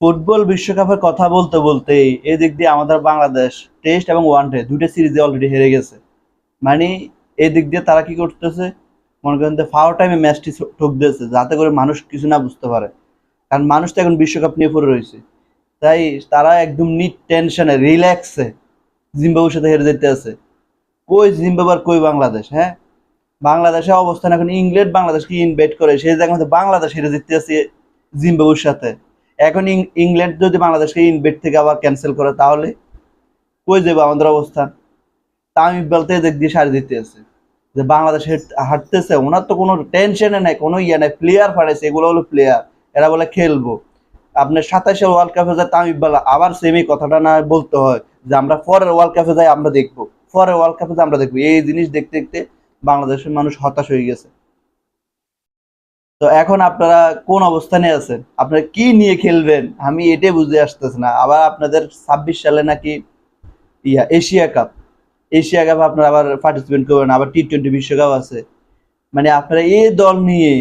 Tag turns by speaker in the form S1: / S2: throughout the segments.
S1: Football বিশ্বকাপের কথা বলতে বলতে এদিক দিয়ে আমাদের বাংলাদেশ টেস্ট এবং ওয়ানডে দুইটা সিরিজে অলরেডি হেরে গেছে। মানে এদিক দিয়ে তারা কি করতেছে, মনে করেন যে ফাও টাইমে ম্যাচটি ঠুক দিয়েছে যাতে করে মানুষ কিছু না বুঝতে পারে। কারণ মানুষ তো এখন বিশ্বকাপ নিয়ে পড়ে রয়েছে, তাই তারা একদম নিট টেনশনে রিল্যাক্সে জিম্বাবুর সাথে হেরে যেতে আছে। কই জিম্বাবু আর কই বাংলাদেশ? হ্যাঁ, বাংলাদেশের অবস্থান এখন ইংল্যান্ড বাংলাদেশকে ইনভাইট করে, সেই জায়গার মধ্যে বাংলাদেশ হেরে যেতে আছে জিম্বাবুর সাথে। এখন ইংল্যান্ড যদি বাংলাদেশকে ইনভাইট থেকে আবার ক্যান্সেল করে তাহলে কই যাবে আমাদের অবস্থান? তামিম বলতে দিক দিয়ে সারি দিতে আছে যে বাংলাদেশ হারতেছে, ওনার তো কোনো টেনশনে নাই, কোনো ইয়ে নাই, প্লেয়ার ফাড়েছে, এগুলো হলো প্লেয়ার, এরা বলে খেলবো। আপনার 27-এ ওয়ার্ল্ড কাপে যায় তামিম বলা আবার সেমই কথাটা না বলতে হয় যে আমরা পরের ওয়ার্ল্ড কাপে যাই আমরা দেখবো, পরের ওয়ার্ল্ড কাপে যাই আমরা দেখবো। এই জিনিস দেখতে দেখতে বাংলাদেশের মানুষ হতাশ হয়ে গেছে। তো এখন আপনারা কোন অবস্থানে আছেন, আপনারা কি নিয়ে খেলবেন আমি এটাই বুঝতে আসতেছি না। আবার আপনাদের 26 সালে নাকি এশিয়া কাপ, এশিয়া কাপ আপনারা আবার পার্টিসিপেট করবেন, আবার টি-20 বিশ্বকাপ আছে। মানে আপনারা এই দল নিয়ে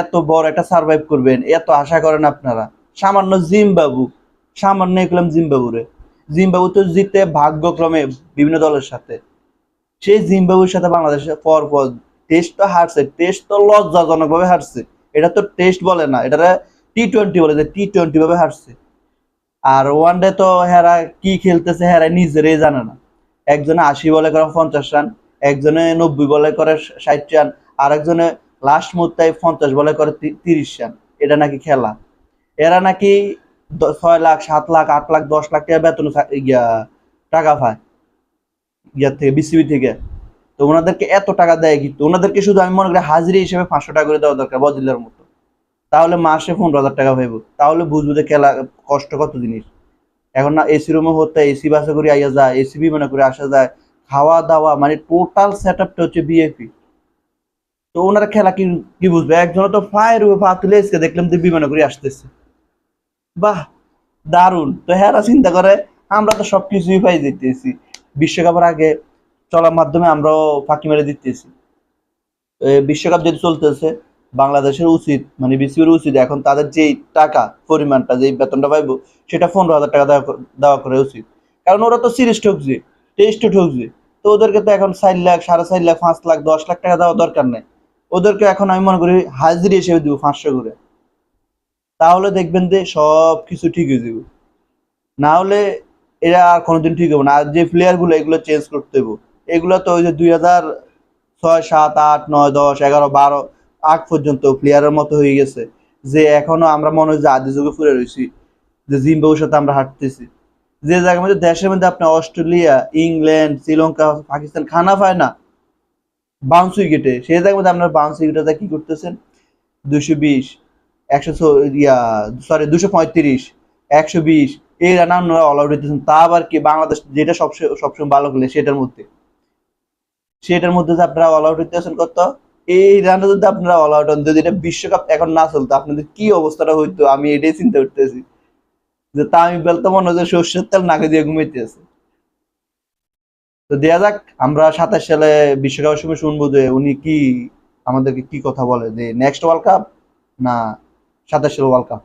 S1: এত বড় একটা সার্ভাইভ করবেন এত আশা করেন আপনারা? সামান্য জিম্বাবু, সামান্য এগুলাম জিম্বাবুরে, জিম্বাবু তো জিতে ভাগ্যক্রমে বিভিন্ন দলের সাথে। সেই জিম্বাবুর সাথে বাংলাদেশের পর পর টেস্ট তো হারছে, টেস্ট তো লজ্জাজনক ভাবে হারছে। এটা তো টেস্ট বলে না, এটা টি-20 বলে, যে টি-20 ভাবে হারছে। আর ওয়ানডে তো হেরা কি খেলতেছে হেরা নিজেরাই জানে না। একজনে 80 বলে করে 50 রান, একজনে 90 বলে করে 60 রান, আর একজনে লাস্ট মুহূর্তে 50 বলে করে 30 রান। এটা নাকি খেলা? এরা নাকি 6 লাখ 7 লাখ 8 লাখ 10 লাখ টাকা বেতন টাকা পায় ইয়ার থেকে, বিসিবি থেকে। তো ওনাদেরকে এত টাকা দেয় কিন্তু ওনাদেরকে শুধু আমি মনে করি হাজিরি হিসেবে 500 টাকা করে দেওয়া দরকার বদিলের মতো। তাহলে মাসে 15,000 টাকা পাইব, তাহলে বুঝবো যে খেলা কষ্ট কত জিনিস। এখন না এসি রুমে হতে এসি বাসে করে আইয়া যায়, এসি বিমানে করে আসা যায়, খাওয়া দাওয়া মানে টোটাল সেট আপটা হচ্ছে বিএপি। তো ওনারা খেলা কি কি বুঝবে? একজন তো ফায়ের উপরে পা তুলে এসে দেখলাম যে বিমানে করে আসতেছে। বাহ, দারুণ। তো হ্যাঁ চিন্তা করে আমরা তো সবকিছুই পাই দিতেছি, বিশ্বকাপের আগে চলার মাধ্যমে আমরাও ফাঁকি মেরে দিতেছি। বিশ্বকাপ যেহেতু চলতেছে, বাংলাদেশের উচিত মানে বিসিবির উচিত এখন তাদের যেই টাকা পরিমাণটা যেই বেতনটা পাইবো সেটা 15,000 টাকা দেওয়া করে উচিত। কারণ ওরা তো সিরিজ ঠকছে, টেস্টও ঠকছে। তো ওদেরকে তো এখন 4 লাখ 4.5 লাখ 5 লাখ 10 লাখ টাকা দেওয়া দরকার নেই। ওদেরকে এখন আমি মনে করি হাজিরি হিসেবে দিব 500 করে, তাহলে দেখবেন যে সব কিছু ঠিক হয়ে যাবে। না হলে এরা আর কোনোদিন ঠিক হবে না। আর যে প্লেয়ার গুলো এগুলো চেঞ্জ করতে হবে, এগুলো তো ওই যে 2006, 7, 8, 9, 10, 11, 12 আগ পর্যন্ত প্লেয়ারের মতো হয়ে গেছে, যে এখনো আমরা মনে হয় যে আদি যুগে ফিরে রয়েছি, যে জিম্বাবুর সাথে আমরা হাঁটতেছি। যে জায়গার মধ্যে দেশের মধ্যে আপনার অস্ট্রেলিয়া, ইংল্যান্ড, শ্রীলঙ্কা, পাকিস্তান খানা পায় না বাউন্স উইকেটে, সেই জায়গার মধ্যে আপনার বাউন্স উইকেটে কি করতেছেন? 220, 235, 120 এই রান আপনারা অল আউট হইতেছেন। তা আবার কি বাংলাদেশ যেটা সবসময় ভালো খেলে সেটার মধ্যে যে আপনারা অল আউট হইতেছেন কত? এই রানে যদি আপনারা অল আউট হন, যদি এটা বিশ্বকাপ এখন না চলতো আপনাদের কি অবস্থাটা হইতো আমি এটাই চিন্তা করতেছি। যে তামিম ইকবাল তো মনে হচ্ছে সর্ষের তেল নাকে দিয়ে ঘুমাইতেছে। তো দেয়া যাক, আমরা 27 সালে বিশ্বকাপের সময় শুনবো যে উনি কি আমাদেরকে কি কথা বলে, যে নেক্সট ওয়ার্ল্ড কাপ না 27 সাল ওয়ার্ল্ড কাপ।